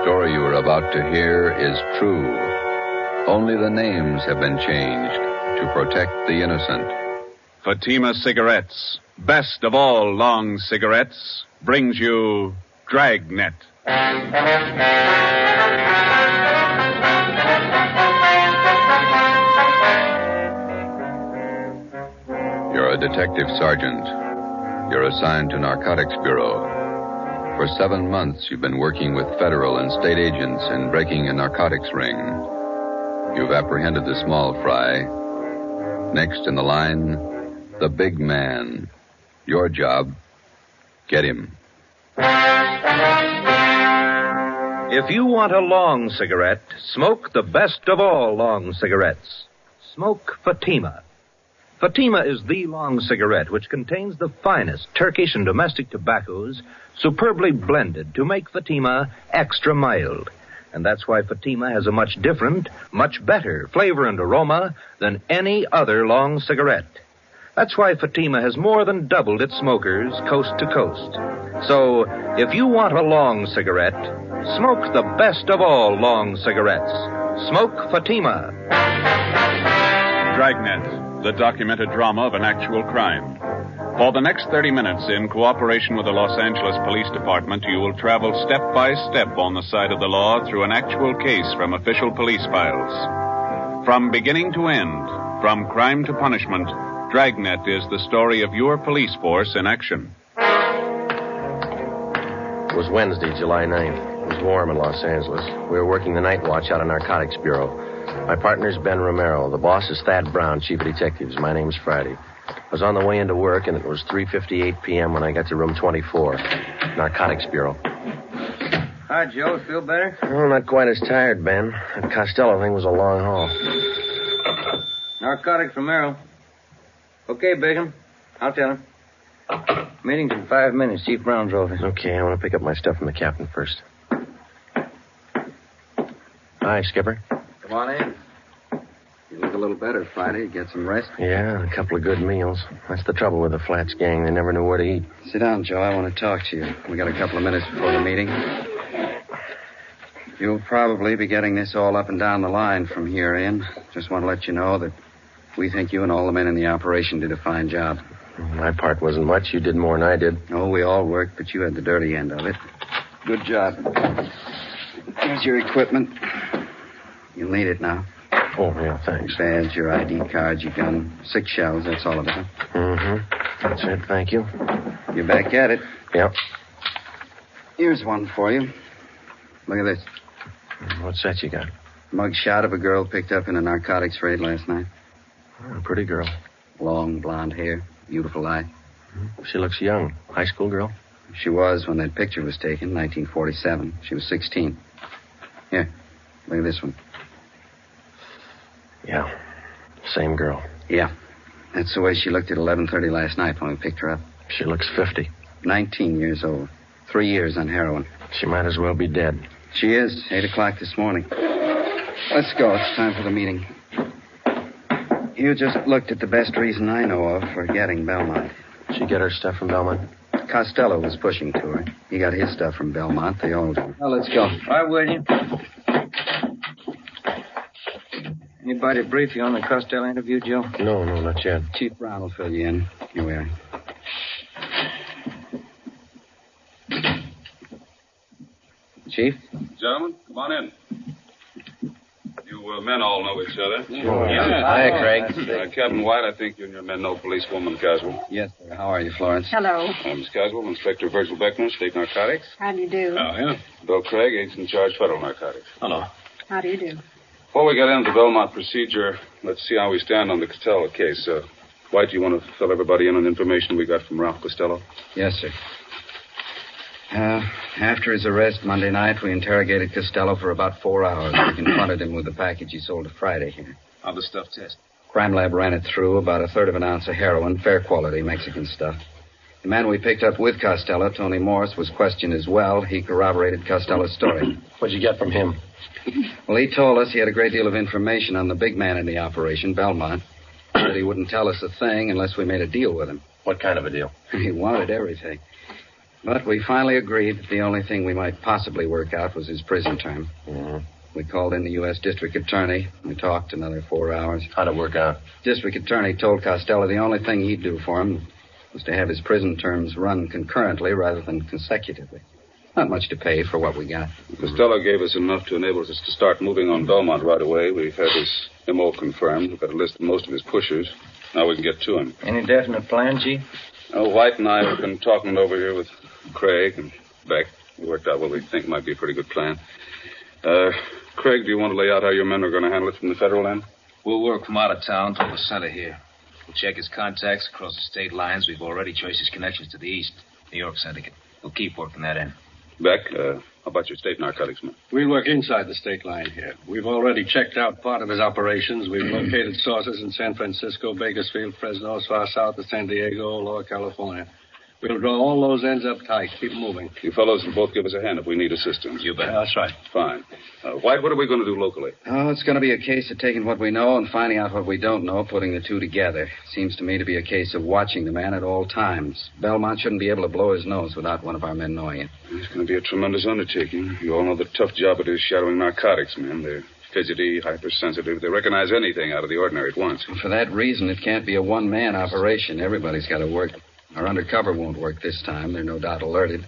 story you are about to hear is true. Only the names have been changed to protect the innocent. Fatima Cigarettes, best of all long cigarettes, brings you Dragnet. You're a detective sergeant. You're assigned to Narcotics Bureau. For 7 months, you've been working with federal and state agents in breaking a narcotics ring. You've apprehended the small fry. Next in the line, the big man. Your job, get him. If you want a long cigarette, smoke the best of all long cigarettes. Smoke Fatima. Fatima is the long cigarette which contains the finest Turkish and domestic tobaccos superbly blended to make Fatima extra mild. And that's why Fatima has a much different, much better flavor and aroma than any other long cigarette. That's why Fatima has more than doubled its smokers coast to coast. So, if you want a long cigarette, smoke the best of all long cigarettes. Smoke Fatima. Dragnet, the documented drama of an actual crime. For the next 30 minutes, in cooperation with the Los Angeles Police Department, you will travel step by step on the side of the law through an actual case from official police files. From beginning to end, from crime to punishment, Dragnet is the story of your police force in action. It was Wednesday, July 9th. It was warm in Los Angeles. We were working the night watch out of Narcotics Bureau. My partner's Ben Romero. The boss is Thad Brown, chief of detectives. My name's Friday. I was on the way into work, and it was 3:58 p.m. when I got to room 24, Narcotics Bureau. Hi, Joe. Feel better? Oh, not quite as tired, Ben. That Costello thing was a long haul. Narcotics Romero. Okay, Bigham. I'll tell him. Meeting's in 5 minutes. Chief Brown's over. Okay, I want to pick up my stuff from the captain first. Hi, Skipper. Come on in. You look a little better, Friday. Get some rest? Yeah, a couple of good meals. That's the trouble with the Flats gang. They never knew where to eat. Sit down, Joe. I want to talk to you. We got a couple of minutes before the meeting. You'll probably be getting this all up and down the line from here in. Just want to let you know that we think you and all the men in the operation did a fine job. My part wasn't much. You did more than I did. Oh, we all worked, but you had the dirty end of it. Good job. Here's your equipment. You'll need it now. Oh, yeah, thanks. Badge, your ID cards, your gun. 6 shells, that's all of it, huh? Mm-hmm. That's it, thank you. You're back at it. Yep. Here's one for you. Look at this. What's that you got? Mug shot of a girl picked up in a narcotics raid last night. Oh, a pretty girl. Long blonde hair, beautiful eye. She looks young. High school girl? She was when that picture was taken, 1947. She was 16. Here, look at this one. Yeah, same girl. Yeah, that's the way she looked at 11:30 last night when we picked her up. She looks 50. 19 years old. 3 years on heroin. She might as well be dead. She is. 8 o'clock this morning. Let's go. It's time for the meeting. You just looked at the best reason I know of for getting Belmont. She get her stuff from Belmont? Costello was pushing to her. He got his stuff from Belmont. They all... Well, let's go. Why would you? Anybody brief you on the Costello interview, Joe? No, not yet. Chief Brown will fill you in. Here we are. Chief? Gentlemen, come on in. You men all know each other. Oh, yeah. Hi, Craig. Captain White, I think you and your men know policewoman Caswell. Yes, sir. How are you, Florence? Hello. Miss Caswell, Inspector Virgil Beckner, State Narcotics. How do you do? Oh, yeah. Bill Craig, agent in charge, Federal Narcotics. Hello. How do you do? Before we get into the Belmont procedure, let's see how we stand on the Costello case. White, do you want to fill everybody in on the information we got from Ralph Costello? Yes, sir. After his arrest Monday night, we interrogated Costello for about 4 hours. We confronted him with the package he sold to Friday here. How'd the stuff test? Crime lab ran it through, about 1/3 of an ounce of heroin, fair quality Mexican stuff. The man we picked up with Costello, Tony Morris, was questioned as well. He corroborated Costello's story. What'd you get from him? Well, he told us he had a great deal of information on the big man in the operation, Belmont. Said he wouldn't tell us a thing unless we made a deal with him. What kind of a deal? He wanted everything. But we finally agreed that the only thing we might possibly work out was his prison term. Mm-hmm. We called in the U.S. District Attorney. We talked another 4 hours. How'd it work out? District Attorney told Costello the only thing he'd do for him was to have his prison terms run concurrently rather than consecutively. Not much to pay for what we got. Costello gave us enough to enable us to start moving on Belmont right away. We've had his M.O. confirmed. We've got a list of most of his pushers. Now we can get to him. Any definite plan, Chief? White and I have been talking it over here with Craig and Beck. We worked out what we think might be a pretty good plan. Craig, do you want to lay out how your men are going to handle it from the federal end? We'll work from out of town to the center here. We'll check his contacts across the state lines. We've already traced his connections to the east, New York syndicate. We'll keep working that end. Beck, how about your state narcotics men? We'll work inside the state line here. We've already checked out part of his operations. We've located sources in San Francisco, Bakersfield, Fresno, as far south as San Diego, Lower California. We'll draw all those ends up tight. Keep moving. You fellows will both give us a hand if we need assistance. You bet. That's right. Fine. White, what are we going to do locally? Oh, it's going to be a case of taking what we know and finding out what we don't know, putting the two together. Seems to me to be a case of watching the man at all times. Belmont shouldn't be able to blow his nose without one of our men knowing it. It's going to be a tremendous undertaking. You all know the tough job it is shadowing narcotics men. They're fidgety, hypersensitive. They recognize anything out of the ordinary at once. And for that reason, it can't be a one-man operation. Everybody's got to work. Our undercover won't work this time. They're no doubt alerted.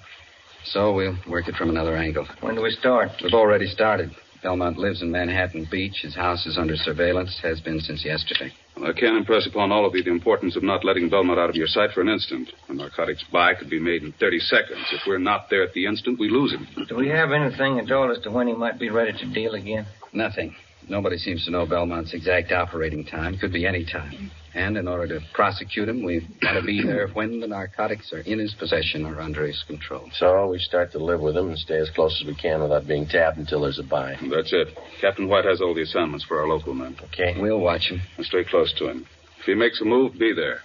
So we'll work it from another angle. When do we start? We've already started. Belmont lives in Manhattan Beach. His house is under surveillance, has been since yesterday. Well, I can't impress upon all of you the importance of not letting Belmont out of your sight for an instant. A narcotics buy could be made in 30 seconds. If we're not there at the instant, we lose him. Do we have anything at all as to when he might be ready to deal again? Nothing. Nobody seems to know Belmont's exact operating time. Could be any time. And in order to prosecute him, we've got to be there when the narcotics are in his possession or under his control. So we start to live with him and stay as close as we can without being tapped until there's a buy. That's it. Captain White has all the assignments for our local men. Okay. We'll watch him. And stay close to him. If he makes a move, be there.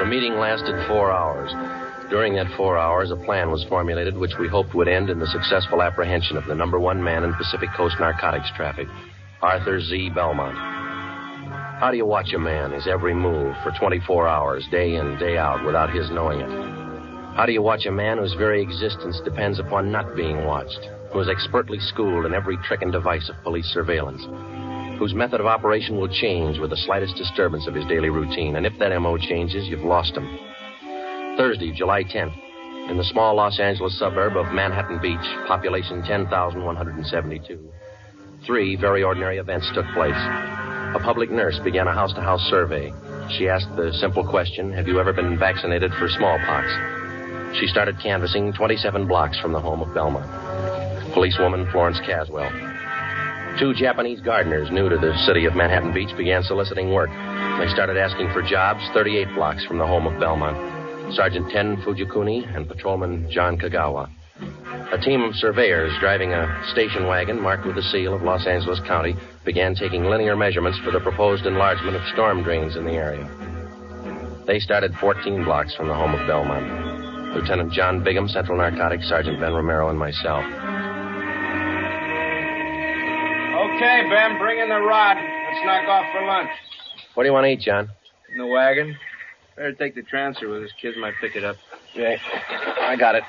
The meeting lasted 4 hours. During that 4 hours, a plan was formulated which we hoped would end in the successful apprehension of the number one man in Pacific Coast narcotics traffic, Arthur Z. Belmont. How do you watch a man, his every move, for 24 hours, day in, day out, without his knowing it? How do you watch a man whose very existence depends upon not being watched, who is expertly schooled in every trick and device of police surveillance, whose method of operation will change with the slightest disturbance of his daily routine, and if that M.O. changes, you've lost him. Thursday, July 10th, in the small Los Angeles suburb of Manhattan Beach, population 10,172. 3 very ordinary events took place. A public nurse began a house-to-house survey. She asked the simple question, have you ever been vaccinated for smallpox? She started canvassing 27 blocks from the home of Belmont. Policewoman Florence Caswell. 2 Japanese gardeners new to the city of Manhattan Beach began soliciting work. They started asking for jobs 38 blocks from the home of Belmont. Sergeant Ten Fujikuni and Patrolman John Kagawa. A team of surveyors driving a station wagon marked with the seal of Los Angeles County began taking linear measurements for the proposed enlargement of storm drains in the area. They started 14 blocks from the home of Belmont. Lieutenant John Bigham, Central Narcotics, Sergeant Ben Romero, and myself. Okay, Ben, bring in the rod. Let's knock off for lunch. What do you want to eat, John? In the wagon. Better take the transfer with us. Kids might pick it up. Yeah, I got it.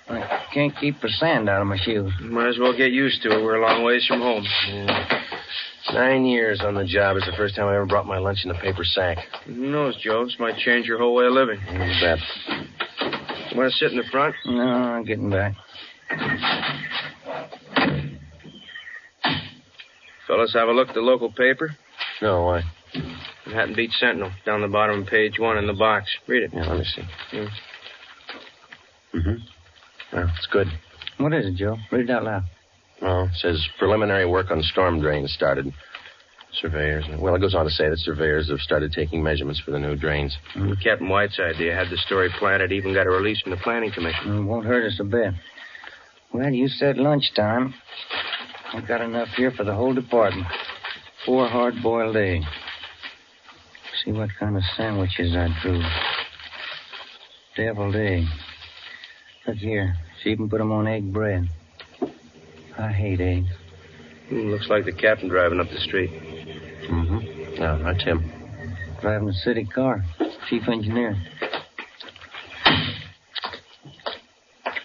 I can't keep the sand out of my shoes. Might as well get used to it. We're a long ways from home. Yeah. 9 years on the job. It's the first time I ever brought my lunch in a paper sack. Who knows, Joe? This might change your whole way of living. You bet. You want to sit in the front? No, I'm getting back. Fellas, have a look at the local paper. No, why? Manhattan Beach Sentinel, down the bottom of page 1 in the box. Read it. Yeah, let me see. Yeah. Mm-hmm. Well, it's good. What is it, Joe? Read it out loud. Well, it says preliminary work on storm drains started. Surveyors. Well, it goes on to say that surveyors have started taking measurements for the new drains. Captain White's idea had the story planted, even got a release from the Planning Commission. It won't hurt us a bit. Well, you said lunchtime. I've got enough here for the whole department. 4 hard-boiled eggs. See what kind of sandwiches I drew. Deviled egg. Look here. She even put them on egg bread. I hate eggs. Looks like the captain driving up the street. Mm-hmm. Yeah, that's him. Driving a city car. Chief engineer.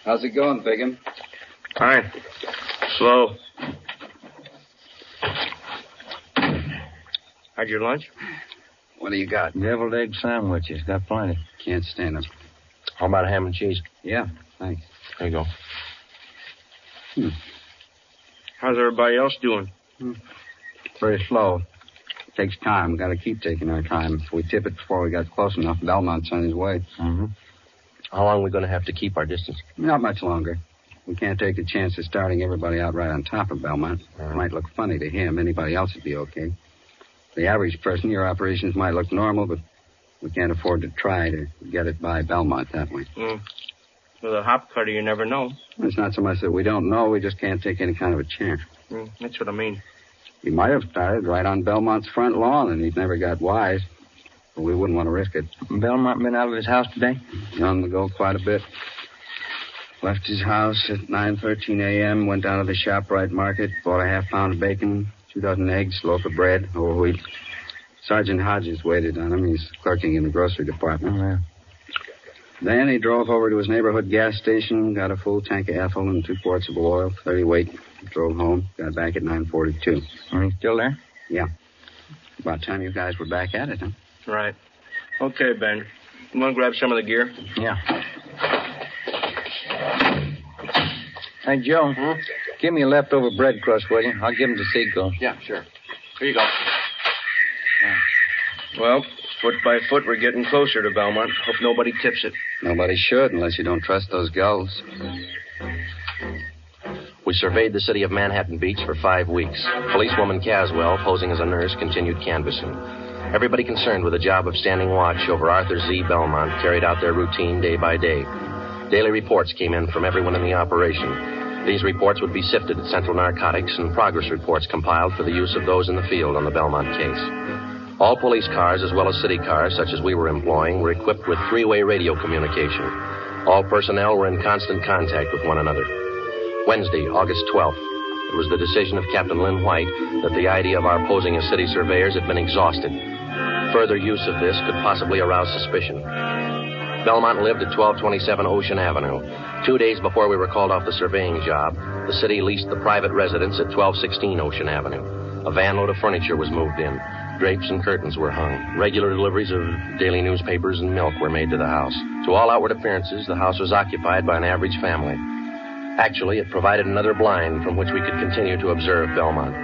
How's it going, Bigham? Fine. Slow. Had your lunch? What do you got? Deviled egg sandwiches. Got plenty. Can't stand them. How about ham and cheese? Yeah, thanks. There you go. How's everybody else doing? Very slow. Takes time. Got to keep taking our time. If we tip it before we got close enough, Belmont's on his way. Mm-hmm. How long are we going to have to keep our distance? Not much longer. We can't take the chance of starting everybody out right on top of Belmont. It might look funny to him. Anybody else would be okay. The average person, your operations might look normal, but we can't afford to try to get it by Belmont that way. With a hop cutter, you never know. It's not so much that we don't know. We just can't take any kind of a chance. That's what I mean. He might have started right on Belmont's front lawn, and he'd never got wise. But we wouldn't want to risk it. Belmont been out of his house today? On the go quite a bit. Left his house at 9:13 a.m., went down to the ShopRite market, bought a half-pound of bacon, 2 dozen eggs, loaf of bread, whole wheat. Sergeant Hodges waited on him. He's clerking in the grocery department. Oh, yeah. Then he drove over to his neighborhood gas station, got a full tank of ethyl and 2 quarts of oil, 30 weight, drove home, got back at 9:42. Are you still there? Yeah. About time you guys were back at it, huh? Right. Okay, Ben. You want to grab some of the gear? Yeah. Hey, Joe. Give me a leftover bread crust, will you? I'll give him to Seagull. Yeah, sure. Here you go. Well, foot by foot, we're getting closer to Belmont. Hope nobody tips it. Nobody should, unless you don't trust those gulls. We surveyed the city of Manhattan Beach for 5 weeks. Policewoman Caswell, posing as a nurse, continued canvassing. Everybody concerned with the job of standing watch over Arthur Z. Belmont carried out their routine day by day. Daily reports came in from everyone in the operation. These reports would be sifted at Central Narcotics and progress reports compiled for the use of those in the field on the Belmont case. All police cars, as well as city cars, such as we were employing, were equipped with 3-way radio communication. All personnel were in constant contact with one another. Wednesday, August 12th. It was the decision of Captain Lynn White that the idea of our posing as city surveyors had been exhausted. Further use of this could possibly arouse suspicion. Belmont lived at 1227 Ocean Avenue. 2 days before we were called off the surveying job, the city leased the private residence at 1216 Ocean Avenue. A van load of furniture was moved in. Drapes and curtains were hung. Regular deliveries of daily newspapers and milk were made to the house. To all outward appearances, the house was occupied by an average family. Actually, it provided another blind from which we could continue to observe Belmont.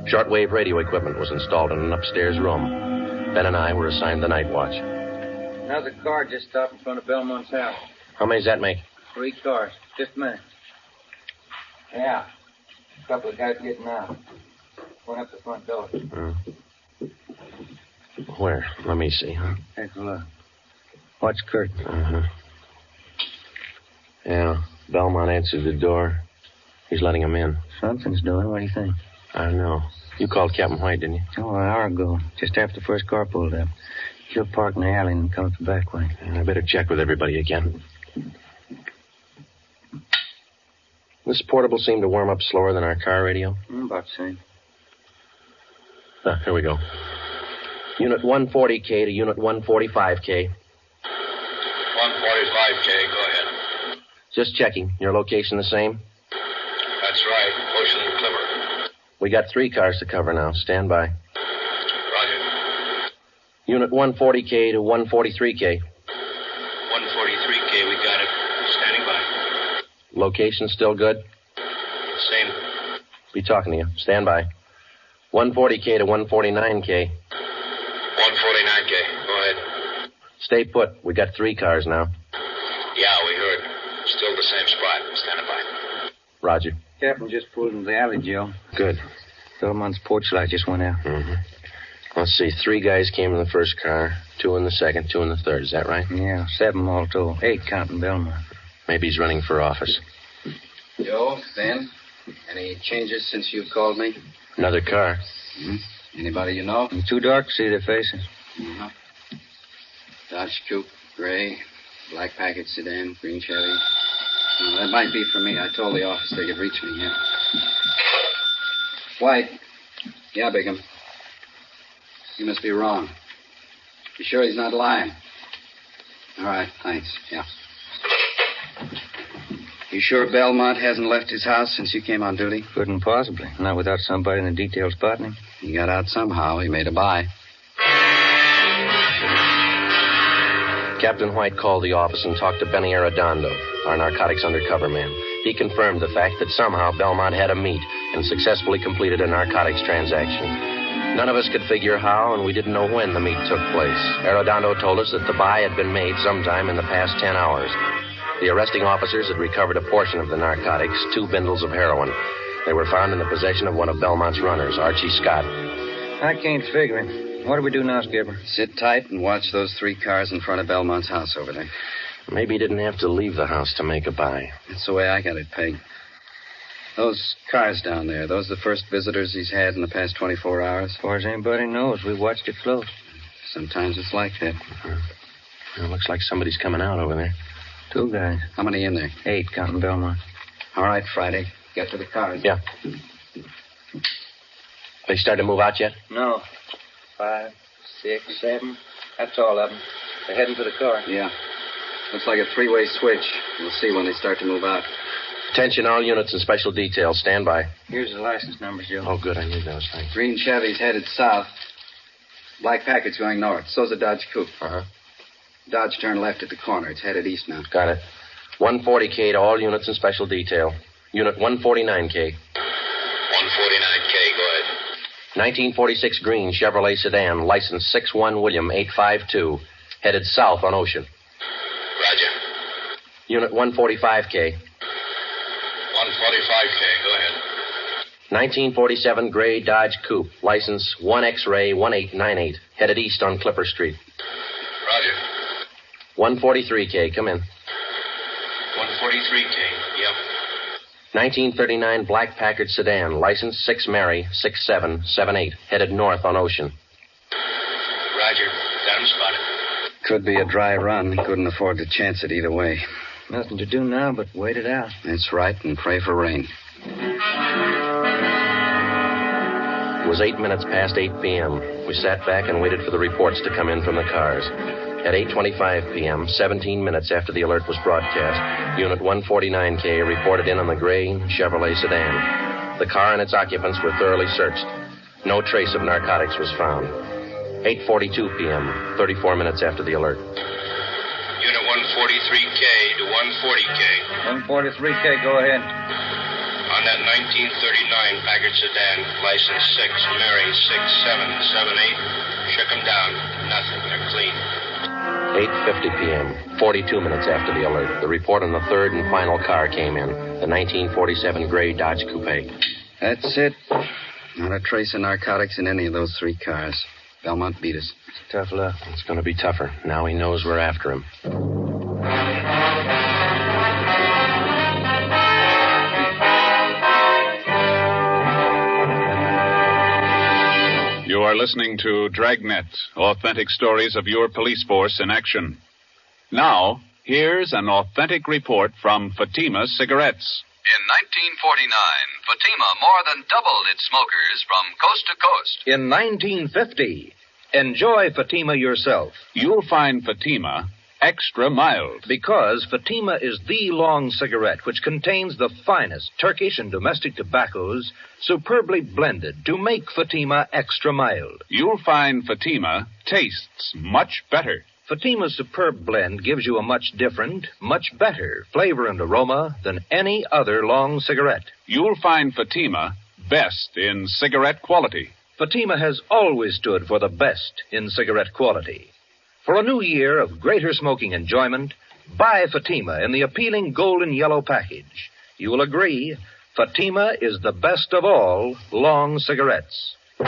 Shortwave radio equipment was installed in an upstairs room. Ben and I were assigned the night watch. Another car just stopped in front of Belmont's house. How many does that make? 3 cars. Just a minute. Yeah. A couple of guys getting out. Went up the front door. Where? Let me see, huh? Take a look. Watch curtain. Uh-huh. Yeah. Belmont answered the door. He's letting him in. Something's doing. What do you think? I don't know. You called Captain White, didn't you? Oh, an hour ago. Just after the first car pulled up. She'll park in the alley and come up the back way. I better check with everybody again. This portable seemed to warm up slower than our car radio. About the same. Here we go. Unit 140K to Unit 145K. 145K, go ahead. Just checking. Your location the same? That's right, Ocean and Clipper. We got 3 cars to cover now. Stand by. Roger. Unit 140K to 143K. 143K, we got it. Standing by. Location still good? Same. Be talking to you. Stand by. 140K to 149K. 149K, go ahead. Stay put. We got 3 cars now. Yeah, we heard. Still the same spot. Standing by. Roger. Captain just pulled into the alley, Joe. Good. Belmont's porch light just went out. Mm-hmm. Let's see. 3 guys came in the first car, 2 in the second, 2 in the third. Is that right? Yeah, 7 all told. 8 counting Belmont. Maybe he's running for office. Joe, Ben, any changes since you called me? Another car. Mm-hmm. Anybody you know? It's too dark to see their faces. Uh-huh. Dodge Coupe, gray, black package sedan, green Chevy. Well, that might be for me. I told the office they could reach me, yeah. White. Yeah, Bigham. You must be wrong. You sure he's not lying? All right, thanks. Yeah. You sure Belmont hasn't left his house since you came on duty? Couldn't possibly. Not without somebody in the detail spotting him. He got out somehow. He made a buy. Captain White called the office and talked to Benny Arredondo, our narcotics undercover man. He confirmed the fact that somehow Belmont had a meet and successfully completed a narcotics transaction. None of us could figure how, and we didn't know when the meet took place. Arredondo told us that the buy had been made sometime in the past 10 hours. The arresting officers had recovered a portion of the narcotics, 2 bundles of heroin. They were found in the possession of one of Belmont's runners, Archie Scott. I can't figure it. What do we do now, Skipper? Sit tight and watch those 3 cars in front of Belmont's house over there. Maybe he didn't have to leave the house to make a buy. That's the way I got it pegged. Those cars down there, those are the first visitors he's had in the past 24 hours? As far as anybody knows, we watched it close. Sometimes it's like that. It looks like somebody's coming out over there. 2 guys. How many in there? 8, counting Belmont. All right, Friday. Get to the cars. Yeah. They started to move out yet? No. 5, 6, 7. That's all of them. They're heading for the car. Yeah. Looks like a 3-way switch. We'll see when they start to move out. Attention, all units and special details. Stand by. Here's the license numbers, Joe. Oh, good. I need those. Thanks. Green Chevy's headed south. Black Packard's going north. So's a Dodge Coupe. Uh-huh. Dodge turned left at the corner. It's headed east now. Got it. 140K to all units and special detail. Unit 149K. 149K, go ahead. 1946 green Chevrolet sedan, license 61 William 852, headed south on Ocean. Roger. Unit 145K. 145K, go ahead. 1947 gray Dodge Coupe, license 1 X-ray 1898, headed east on Clipper Street. Roger. 143K, come in. 143K, yep. 1939 black Packard sedan, license 6 Mary 6778, headed north on Ocean. Roger. Got him spotted. Could be a dry run. Couldn't afford to chance it either way. Nothing to do now but wait it out. That's right, and pray for rain. It was 8 minutes past 8 p.m. We sat back and waited for the reports to come in from the cars. At 8:25 p.m., 17 minutes after the alert was broadcast, Unit 149K reported in on the gray Chevrolet sedan. The car and its occupants were thoroughly searched. No trace of narcotics was found. 8:42 p.m., 34 minutes after the alert. Unit 143K to 140K. 143K, go ahead. On that 1939 Packard sedan, license 6 Mary 6778. Shook them down. Nothing. They're clean. 8:50 p.m., 42 minutes after the alert, the report on the third and final car came in, the 1947 gray Dodge Coupe. That's it. Not a trace of narcotics in any of those 3 cars. Belmont beat us. Tough luck. It's going to be tougher. Now he knows we're after him. You are listening to Dragnet, authentic stories of your police force in action. Now, here's an authentic report from Fatima Cigarettes. In 1949, Fatima more than doubled its smokers from coast to coast. In 1950, enjoy Fatima yourself. You'll find Fatima extra mild. Because Fatima is the long cigarette which contains the finest Turkish and domestic tobaccos superbly blended to make Fatima extra mild. You'll find Fatima tastes much better. Fatima's superb blend gives you a much different, much better flavor and aroma than any other long cigarette. You'll find Fatima best in cigarette quality. Fatima has always stood for the best in cigarette quality. For a new year of greater smoking enjoyment, buy Fatima in the appealing golden yellow package. You will agree, Fatima is the best of all long cigarettes. The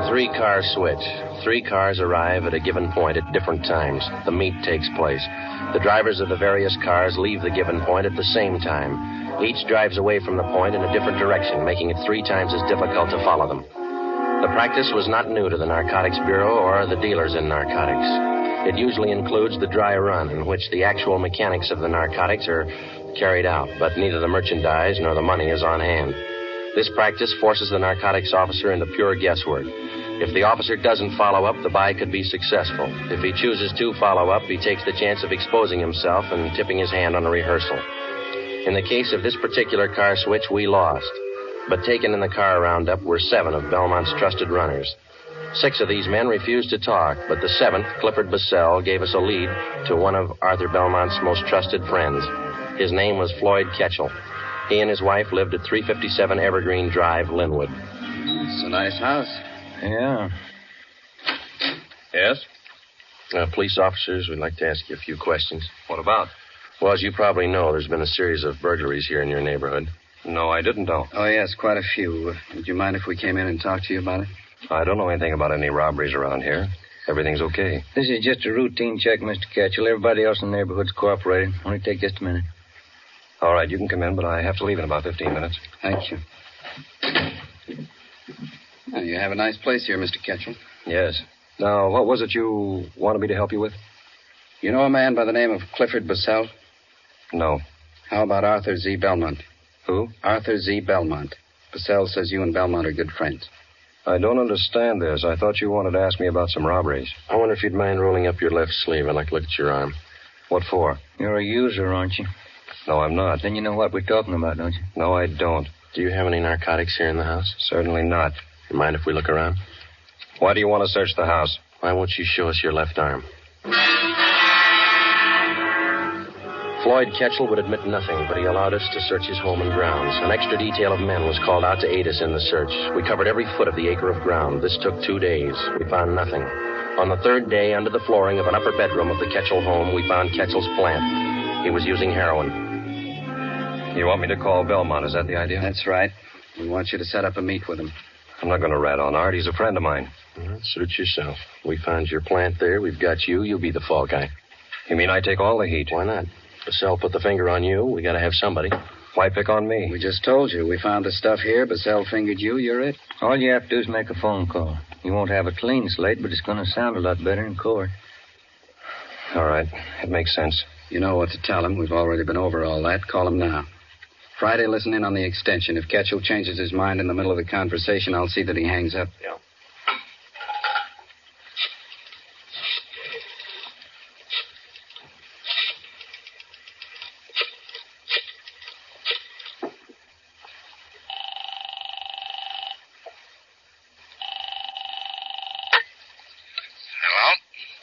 3-car switch. 3 cars arrive at a given point at different times. The meet takes place. The drivers of the various cars leave the given point at the same time. Each drives away from the point in a different direction, making it 3 times as difficult to follow them. The practice was not new to the Narcotics Bureau or the dealers in narcotics. It usually includes the dry run, in which the actual mechanics of the narcotics are carried out, but neither the merchandise nor the money is on hand. This practice forces the narcotics officer into pure guesswork. If the officer doesn't follow up, the buy could be successful. If he chooses to follow up, he takes the chance of exposing himself and tipping his hand on a rehearsal. In the case of this particular car switch, we lost. But taken in the car roundup were 7 of Belmont's trusted runners. 6 of these men refused to talk, but the 7th, Clifford Bissell, gave us a lead to one of Arthur Belmont's most trusted friends. His name was Floyd Ketchel. He and his wife lived at 357 Evergreen Drive, Linwood. It's a nice house. Yeah. Yes? Police officers, we'd like to ask you a few questions. What about? Well, as you probably know, there's been a series of burglaries here in your neighborhood. No, I didn't know. Oh, yes, quite a few. Would you mind if we came in and talked to you about it? I don't know anything about any robberies around here. Everything's okay. This is just a routine check, Mr. Ketchel. Everybody else in the neighborhood's cooperating. Only take just a minute. All right, you can come in, but I have to leave in about 15 minutes. Thank you. Well, you have a nice place here, Mr. Ketchel. Yes. Now, what was it you wanted me to help you with? You know a man by the name of Clifford Bissell? No. How about Arthur Z. Belmont? Who? Arthur Z. Belmont. Bissell says you and Belmont are good friends. I don't understand this. I thought you wanted to ask me about some robberies. I wonder if you'd mind rolling up your left sleeve. I'd like to look at your arm. What for? You're a user, aren't you? No, I'm not. Then you know what we're talking about, don't you? No, I don't. Do you have any narcotics here in the house? Certainly not. You mind if we look around? Why do you want to search the house? Why won't you show us your left arm? Floyd Ketchel would admit nothing, but he allowed us to search his home and grounds. An extra detail of men was called out to aid us in the search. We covered every foot of the acre of ground. This took 2 days. We found nothing. On the 3rd day, under the flooring of an upper bedroom of the Ketchel home, we found Ketchel's plant. He was using heroin. You want me to call Belmont, is that the idea? That's right. We want you to set up a meet with him. I'm not going to rat on Art. He's a friend of mine. Suit yourself. We found your plant there. We've got you. You'll be the fall guy. You mean I take all the heat? Why not? Bissell put the finger on you. We got to have somebody. Why pick on me? We just told you. We found the stuff here. Bissell fingered you. You're it. All you have to do is make a phone call. You won't have a clean slate, but it's going to sound a lot better in court. All right. It makes sense. You know what to tell him. We've already been over all that. Call him now. Friday, listen in on the extension. If Ketchel changes his mind in the middle of the conversation, I'll see that he hangs up. Yeah.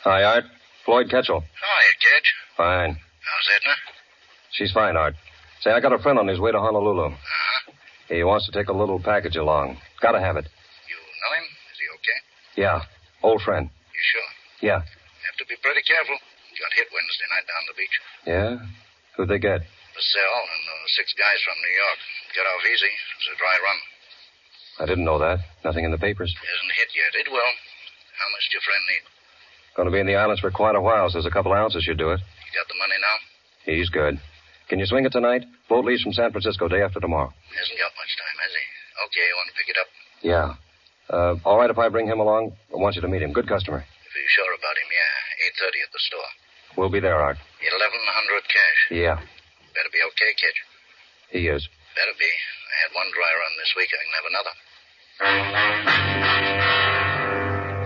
Hi, Art. Floyd Ketchel. Hiya, Ketch. Fine. How's Edna? She's fine, Art. Say, I got a friend on his way to Honolulu. Uh-huh. He wants to take a little package along. Gotta have it. You know him? Is he okay? Yeah. Old friend. You sure? Yeah. Have to be pretty careful. Got hit Wednesday night down the beach. Yeah? Who'd they get? Bissell and 6 guys from New York. Got off easy. It was a dry run. I didn't know that. Nothing in the papers. Hasn't hit yet. It will. How much do your friend need? Going to be in the islands for quite a while, so there's a couple ounces should do it. You got the money now? He's good. Can you swing it tonight? Boat leaves from San Francisco day after tomorrow. Hasn't got much time, has he? Okay, you want to pick it up? Yeah. All right if I bring him along? I want you to meet him. Good customer. If you're sure about him, yeah. 8:30 at the store. We'll be there, Art. 1,100 cash. Yeah. Better be okay, Ketch. He is. Better be. I had one dry run this week. I can have another.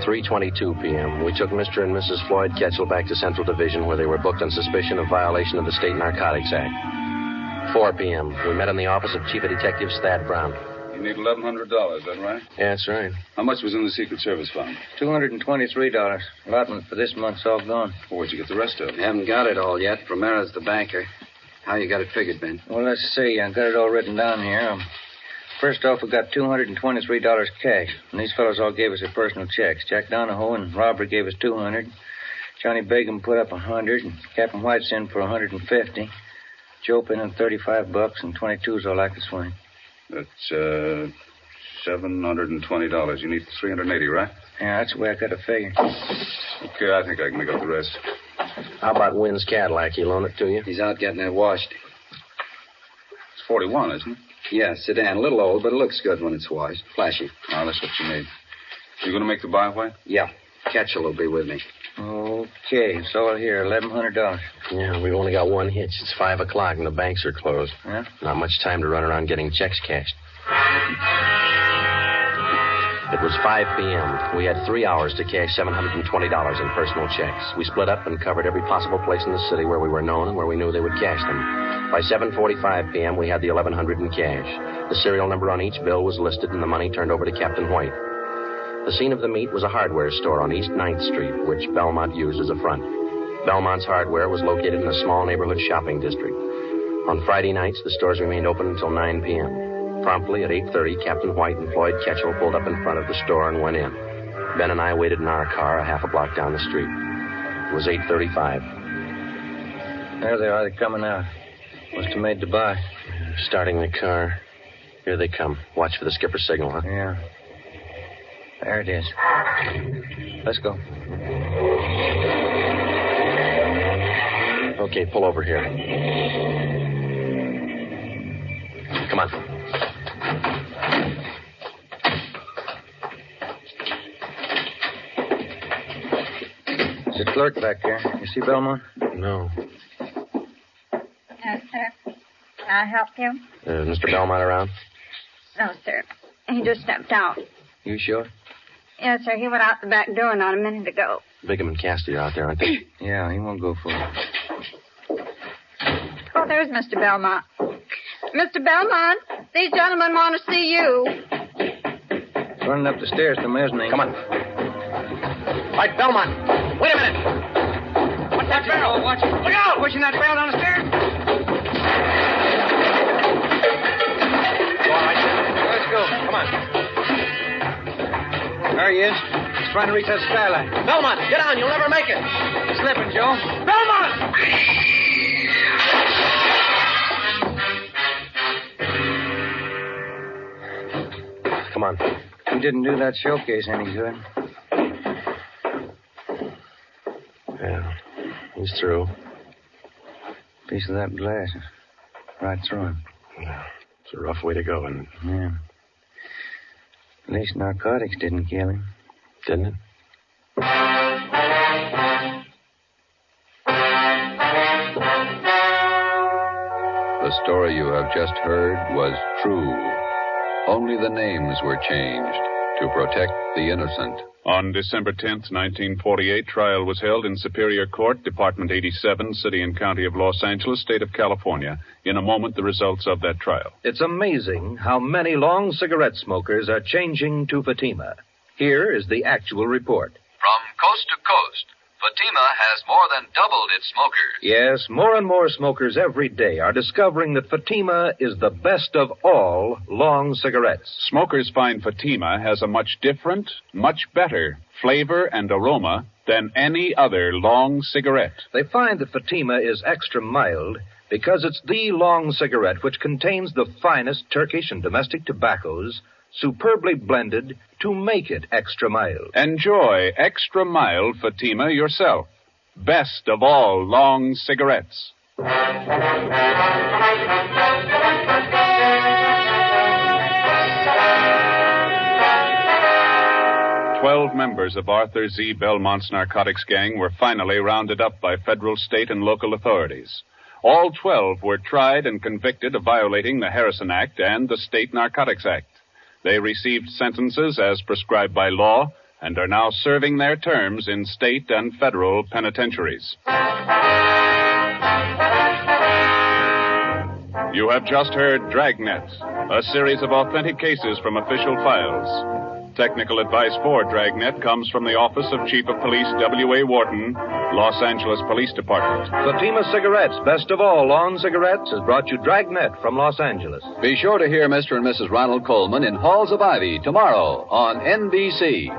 3:22 p.m. We took Mr. and Mrs. Floyd Ketchel back to Central Division, where they were booked on suspicion of violation of the State Narcotics Act. 4 p.m. We met in the office of Chief of Detectives Thad Brown. You need $1,100, is that right? Yeah, that's right. How much was in the Secret Service fund? $223. Allotment for this month's all gone. Well, where'd you get the rest of it? Haven't got it all yet. Romera's the banker. How you got it figured, Ben? Well, let's see. I got it all written down here. First off, we got $223 cash. And these fellows all gave us their personal checks. Jack Donahoe and Robert gave us $200. Johnny Bacon put up $100. And Captain White's in for $150. Joe put in $35, and 22's all I could swing. That's $720. You need $380, right? Yeah, that's the way I got it figured. Okay, I think I can make up the rest. How about Wynn's Cadillac? He loan it to you? He's out getting it washed. It's 41, isn't it? Yeah, sedan. A little old, but it looks good when it's washed. Flashy. Oh, that's what you need. You going to make the buy, White? Yeah. Ketchel will be with me. Okay, it's all here, $1,100. Yeah, we've only got one hitch. It's 5 o'clock and the banks are closed. Yeah? Not much time to run around getting checks cashed. It was 5 p.m. We had 3 hours to cash $720 in personal checks. We split up and covered every possible place in the city where we were known and where we knew they would cash them. By 7:45 p.m., we had the $1,100 in cash. The serial number on each bill was listed and the money turned over to Captain White. The scene of the meet was a hardware store on East 9th Street, which Belmont used as a front. Belmont's hardware was located in a small neighborhood shopping district. On Friday nights, the stores remained open until 9 p.m. Promptly at 8:30, Captain White and Floyd Ketchel pulled up in front of the store and went in. Ben and I waited in our car a half a block down the street. It was 8:35. There they are. They're coming out. Must have made the buy. Starting the car. Here they come. Watch for the skipper's signal, huh? Yeah. There it is. Let's go. Okay, pull over here. Come on. There's a clerk back there. You see Belmont? No. Yes, sir. Can I help you? Mr. Belmont around? No, sir. He just stepped out. You sure? Yes, sir. He went out the back door not a minute ago. Bigham and Cassidy are out there, aren't they? Yeah, he won't go for it. Oh, there's Mr. Belmont. Mr. Belmont, these gentlemen want to see you. Running up the stairs to mezzanine. Come on. Right, Belmont. Wait a minute. What's that barrel? Watch it. Look out! Pushing that barrel down the stairs. All right, Let's go. come on. There he is. He's trying to reach that skyline. Belmont, get on. You'll never make it. Slipping, Joe. Belmont! Come on. He didn't do that showcase any good. Yeah, he's through. Piece of that glass. Right through him. Yeah, it's a rough way to go, isn't it? Yeah. At least narcotics didn't kill him. Didn't it? The story you have just heard was true. Only the names were changed to protect the innocent. On December 10th, 1948, trial was held in Superior Court, Department 87, City and County of Los Angeles, State of California. In a moment, the results of that trial. It's amazing how many long cigarette smokers are changing to Fatima. Here is the actual report. From coast to coast, Fatima has more than doubled its smokers. Yes, more and more smokers every day are discovering that Fatima is the best of all long cigarettes. Smokers find Fatima has a much different, much better flavor and aroma than any other long cigarette. They find that Fatima is extra mild because it's the long cigarette which contains the finest Turkish and domestic tobaccos superbly blended to make it extra mild. Enjoy extra mild Fatima yourself. Best of all long cigarettes. 12 members of Arthur Z. Belmont's narcotics gang were finally rounded up by federal, state, and local authorities. All 12 were tried and convicted of violating the Harrison Act and the State Narcotics Act. They received sentences as prescribed by law and are now serving their terms in state and federal penitentiaries. You have just heard Dragnet, a series of authentic cases from official files. Technical advice for Dragnet comes from the Office of Chief of Police W.A. Wharton, Los Angeles Police Department. Fatima Cigarettes, best of all long cigarettes, has brought you Dragnet from Los Angeles. Be sure to hear Mr. and Mrs. Ronald Coleman in Halls of Ivy tomorrow on NBC.